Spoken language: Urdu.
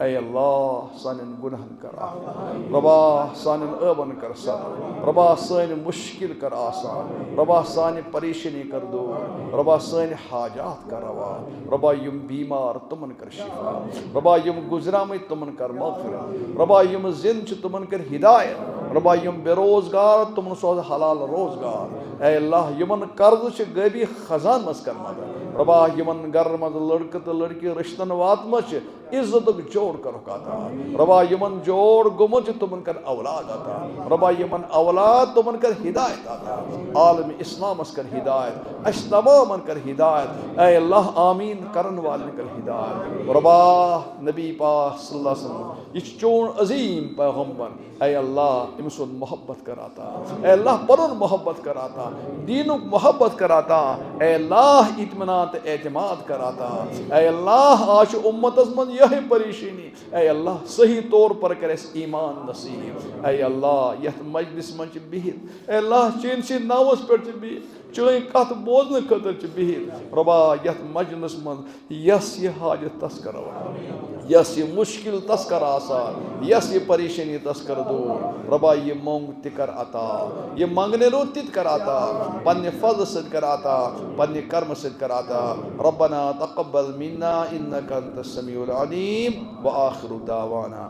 اے اللہ سانن گناہن کر عفو ربا سانن عیبن کر ستر ربا سٲنۍ مشکل کر آسان ربا سانہِ پریشانی کر دور ربا سٲنۍ حاجات کر روا ربا یم بیمار تمن کر شفا ربا یم گزرامٕتۍ تمن کر مغفرت ربا یم زند چھ تمن کر ہدایت ربا یم بے روزگار تمن سوز حلال روزگار اے اللہ یمن قرض چھ غیبی خزان مز کر مدد ربا یمن گھر مز لڑکہ تو لڑکی رشتن واتمہ چھ عزتک جوڑ کرک عطا ربا یمن جوڑ گمت تمن کر اولاد عطا ربا یمن اولاد تمن کر ہدایت عطا عالم اسلام اس کر ہدایت اش تمام کر ہدایت اے اللہ آمین کرن والن کر ہدایت ربا نبی پاک صلی اللہ علیہ وسلم یہ چون عظیم پیغمبر اے اللہ ام سن محبت کر عطا اے اللہ پرن محبت کر عطا دینک محبت کر عطا اے اللہ اطمینان تو اعتماد کر عطا اے اللہ آج امتس من یہ پریشانی اے اللہ صحیح طور پر کر اس ایمان نصیب اے اللہ یت مجلس من چھ بہت اے اللہ چین سی ناوس پر چھ بہت چین کت بوزن خطر چھ بہت ربا یت مجلس من یس یہ حاجت تس کر یس یہ مشکل تس کر آسان یس یہ پریشانی تس کر دور ربا یہ مونگ تکر عطا یہ مانگنے رو تت کر عطا پنہ فضل سد کر عطا پنہ کرم سد کر عطا ربنا تقبل منا انك انت السميع العليم واخر دعوانا